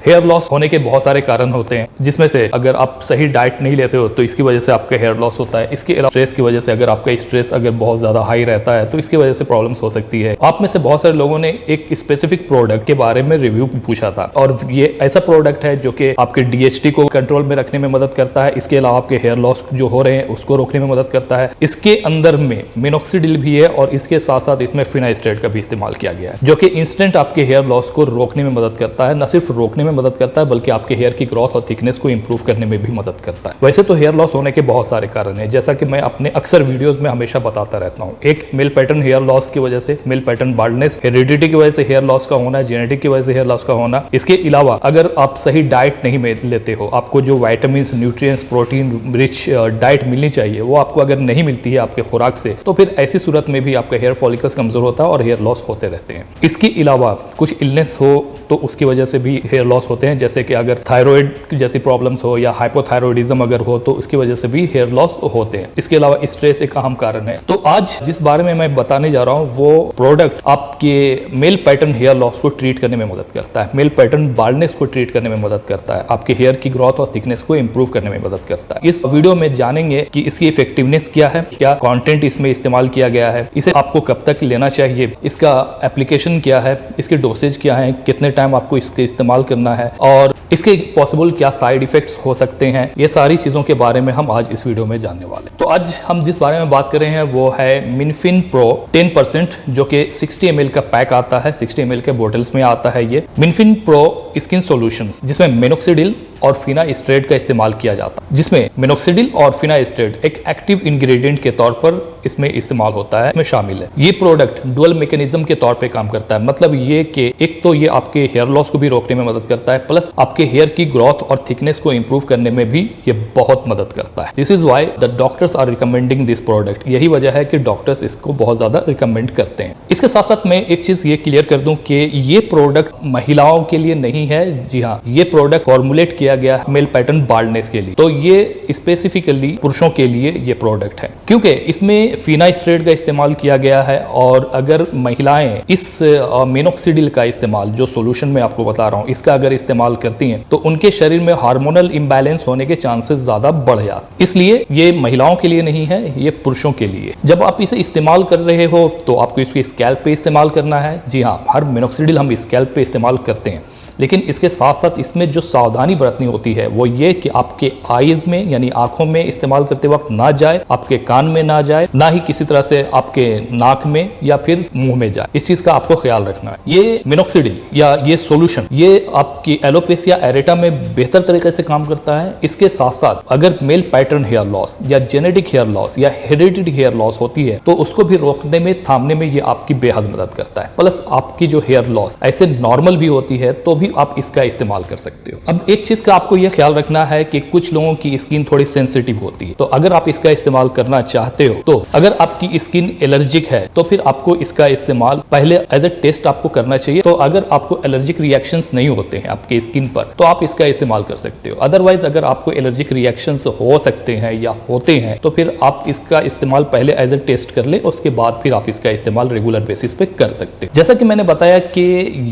Hair loss होने के बहुत सारे कारण होते हैं, जिसमें से अगर आप सही डाइट नहीं लेते हो तो इसकी वजह से आपका हेयर लॉस होता है। इसके अलावा स्ट्रेस की वजह से, अगर आपका स्ट्रेस अगर बहुत ज्यादा हाई रहता है तो इसकी वजह से प्रॉब्लम्स हो सकती है। आप में से बहुत सारे लोगों ने एक स्पेसिफिक प्रोडक्ट के बारे में रिव्यू पूछा था, और ये ऐसा प्रोडक्ट है जो कि आपके DHT को कंट्रोल में रखने में मदद करता है। इसके अलावा आपके हेयर लॉस जो हो रहे हैं उसको रोकने में मदद करता है। इसके अंदर में मिनोक्सिडिल भी है और इसके साथ साथ इसमें फिनास्ट्रेट का भी इस्तेमाल किया गया है, जो कि इंस्टेंट आपके हेयर लॉस को रोकने में मदद करता है। न सिर्फ रोकने में मदद करता है बल्कि आपके हेयर की ग्रोथ और थिकनेस को इंप्रूव करने में भी मदद करता है। वैसे तो हेयर लॉस होने के बहुत सारे कारण हैं, जैसा कि मैं अपने अक्सर वीडियोस में हमेशा बताता रहता हूं। एक मेल पैटर्न हेयर लॉस की वजह से, मेल पैटर्न बाल्डनेस, हेरिडिटी की वजह से हेयर लॉस का होना, जेनेटिक की वजह से हेयर लॉस का होना। इसके अलावा अगर आप सही डाइट नहीं लेते हो, आपको जो vitamin, nutrients, protein rich diet मिलनी चाहिए वो आपको अगर नहीं मिलती है आपके खुराक से, तो फिर ऐसी सूरत में भी आपका हेयर फॉलिकल्स कमजोर होता है और हेयर लॉस होते रहते हैं। इसके अलावा कुछ इलनेस हो तो उसकी वजह से भी हेयर लॉस होते हैं, जैसे कि अगर थायराइड जैसी प्रॉब्लम्स हो या हाइपोथायरॉयडिज्म अगर हो तो उसकी वजह से भी हेयर लॉस होते हैं। इसके अलावा स्ट्रेस एक अहम कारण है। तो आज जिस बारे में मैं बताने जा रहा हूं वो प्रोडक्ट आपके मेल पैटर्न हेयर लॉस को ट्रीट करने में मदद करता है, मेल पैटर्न बाल्डनेस को ट्रीट करने में मदद करता है, आपके हेयर की ग्रोथ और थिकनेस को इंप्रूव करने में मदद करता है। इस वीडियो में जानेंगे कि इसकी इफेक्टिवनेस क्या है, क्या कंटेंट इसमें इस्तेमाल किया गया है, इसे आपको कब तक लेना चाहिए, इसका एप्लीकेशन क्या है, इसके डोसेज क्या है, कितने टाइम आपको इसके इस्तेमाल करना है और इसके पॉसिबल क्या साइड इफेक्ट्स हो सकते हैं। ये सारी चीज़ों के बारे में हम आज इस वीडियो में जानने वाले हैं। तो आज हम जिस बारे में बात कर रहे हैं वो है मिनफिन प्रो 10%, जो कि 60 ml का पैक आता है, 60 ml के बोटल्स में आता है। ये मिनफिन प्रो स्किन सॉल्यूशंस, जिसमें मिनोक्सिडिल और फिनास्ट्रेट का इस्तेमाल किया जाता है, जिसमें मिनोक्सिडिल और फिनास्ट्रेट एक एक्टिव इंग्रेडिएंट के तौर पर इसमें इस्तेमाल होता है, इसमें शामिल है। ये प्रोडक्ट डुअल मैकेनिज्म के तौर पे काम करता है, मतलब ये कि एक तो ये आपके हेयर लॉस को भी रोकने में मदद करता है, प्लस आपके हेयर की ग्रोथ और थिकनेस को इंप्रूव करने में भी ये बहुत मदद करता है। This is why the doctors are recommending this product. यही वजह है कि डॉक्टर्स इसको बहुत ज्यादा रिकमेंड करते हैं। इसके साथ साथ मैं एक चीज ये क्लियर कर दूं कि ये प्रोडक्ट महिलाओं के लिए नहीं है। जी हाँ, ये प्रोडक्ट फॉर्मुलेट किया गया मेल पैटर्न बाल्डनेस के लिए, तो ये स्पेसिफिकली पुरुषों के लिए ये प्रोडक्ट है, क्योंकि इसमें फिनास्ट्रेट का इस्तेमाल किया गया है। और अगर महिलाएं इस मिनोक्सिडिल का इस्तेमाल, जो सोल्यूशन मैं आपको बता रहा हूँ, इसका अगर इस्तेमाल करती हैं तो उनके शरीर में हार्मोनल इम्बैलेंस होने के चांसेस ज्यादा बढ़ जाते। इसलिए ये महिलाओं के लिए नहीं है, ये पुरुषों के लिए। जब आप इसे इस्तेमाल कर रहे हो तो आपको इसके स्कैल्प पे इस्तेमाल करना है। जी हाँ, हर मिनोक्सिडिल हम स्कैल्प पे इस्तेमाल करते हैं, लेकिन इसके साथ साथ इसमें जो सावधानी बरतनी होती है वो ये कि आपके आईज में यानी आंखों में इस्तेमाल करते वक्त ना जाए, आपके कान में ना जाए, ना ही किसी तरह से आपके नाक में या फिर मुंह में जाए। इस चीज का आपको ख्याल रखना है। ये मिनोक्सिडिल या ये सोल्यूशन ये आपकी एलोपेसिया एरेटा में बेहतर तरीके से काम करता है। इसके साथ साथ अगर मेल पैटर्न हेयर लॉस या जेनेटिक हेयर लॉस या हेरिडिटी हेयर लॉस होती है तो उसको भी रोकने में, थामने में ये आपकी बेहद मदद करता है। प्लस आपकी जो हेयर लॉस ऐसे नॉर्मल भी होती है तो भी आप इसका इस्तेमाल कर सकते हो। अब एक चीज का आपको यह ख्याल रखना है कि कुछ लोगों की स्किन थोड़ी सेंसिटिव होती है, तो अगर आप इसका इस्तेमाल करना चाहते हो, तो अगर आपकी स्किन एलर्जिक है तो फिर आपको इसका इस्तेमाल पहले एज ए टेस्ट आपको करना चाहिए। तो अगर आपको एलर्जिक रिएक्शंस नहीं होते हैं आपके स्किन पर तो आप इसका इस्तेमाल कर सकते हो। अदरवाइज अगर आपको एलर्जिक रिएक्शंस हो सकते हैं या होते हैं तो फिर आप इसका इस्तेमाल पहले एज ए टेस्ट कर ले, उसके बाद फिर आप इसका इस्तेमाल रेगुलर बेसिस पे कर सकते हो। जैसा कि मैंने बताया कि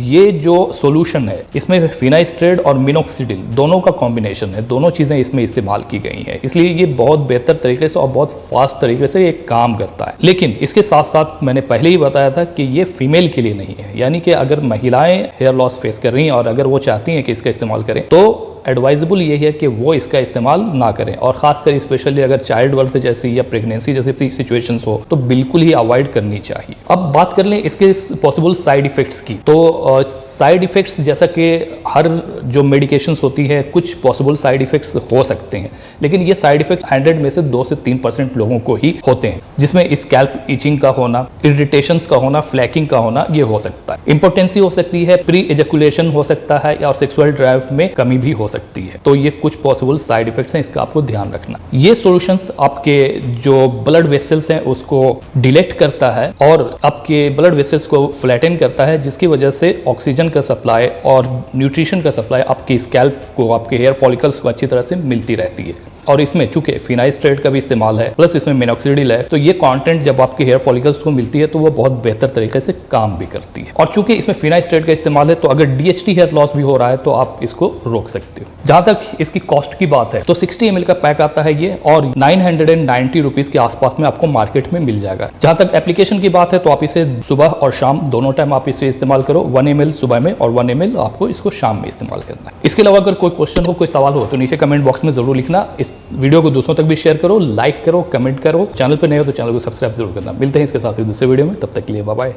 ये जो सोल्यूशन है इसमें फिनास्ट्रेट और मिनोक्सिडिल दोनों का कॉम्बिनेशन है, दोनों चीजें इसमें इस्तेमाल की गई हैं, इसलिए ये बहुत बेहतर तरीके से और बहुत फास्ट तरीके से ये काम करता है। लेकिन इसके साथ साथ मैंने पहले ही बताया था कि ये फीमेल के लिए नहीं है, यानी कि अगर महिलाएं हेयर लॉस फेस कर रही हैं और अगर वो चाहती हैं कि इसका इस्तेमाल करें तो एडवाइजेबल ये है कि वो इसका इस्तेमाल ना करें, और खासकर स्पेशली अगर चाइल्ड बर्थ जैसी या प्रेगनेंसी जैसी सिचुएशंस हो तो बिल्कुल ही अवॉइड करनी चाहिए। अब बात कर लें इसके पॉसिबल साइड इफेक्ट्स की, तो साइड इफेक्ट्स जैसा कि हर जो मेडिकेशंस होती है कुछ पॉसिबल साइड इफेक्ट्स हो सकते हैं, लेकिन ये साइड इफेक्ट 100 में से 2 से 3% लोगों को ही होते हैं, जिसमें स्कैल्प इचिंग का होना, इरिटेशंस का होना, फ्लैकिंग का होना ये हो सकता है, इंपोर्टेंसी हो सकती है, प्री एजैकुलेशन हो सकता है और सेक्सुअल ड्राइव में कमी भी हो सकती है। तो ये कुछ पॉसिबल साइड इफेक्ट्स हैं, इसका आपको ध्यान रखना। ये सॉल्यूशंस आपके जो ब्लड वेसल्स हैं उसको डिलेट करता है और आपके ब्लड वेसल्स को फ्लैटन करता है, जिसकी वजह से ऑक्सीजन का सप्लाई और न्यूट्रिशन का सप्लाई आपके स्कैल्प को, आपके हेयर फॉलिकल्स को अच्छी तरह से मिलती रहती है। और इसमें चूंकि फिनाइस्ट्रेट का भी इस्तेमाल है प्लस इसमें मिनॉक्सिडिल है, तो ये कंटेंट जब आपके हेयर फॉलिकल्स को मिलती है तो वो बहुत बेहतर तरीके से काम भी करती है। और चूंकि इसमें फिनाइस्ट्रेट का इस्तेमाल है तो अगर डीएचटी हेयर लॉस भी हो रहा है तो आप इसको रोक सकते हो। जहां तक इसकी कॉस्ट की बात है तो 60 ml का पैक आता है ये, और 990 रुपीज के आसपास में आपको मार्केट में मिल जाएगा। जहां तक एप्लीकेशन की बात है तो आप इसे सुबह और शाम दोनों टाइम आप इसे इस्तेमाल करो। 1 ml सुबह में और 1 ml आपको इसको शाम में इस्तेमाल करना है। इसके अलावा अगर कोई क्वेश्चन हो, कोई सवाल हो तो नीचे कमेंट बॉक्स में जरूर लिखना। इस वीडियो को दूसरों तक भी शेयर करो, लाइक करो, कमेंट करो। चैनल पर नए हो तो चैनल को सब्सक्राइब जरूर करना। मिलते हैं इसके साथ ही दूसरे वीडियो में, तब तक के लिए बाय बाय।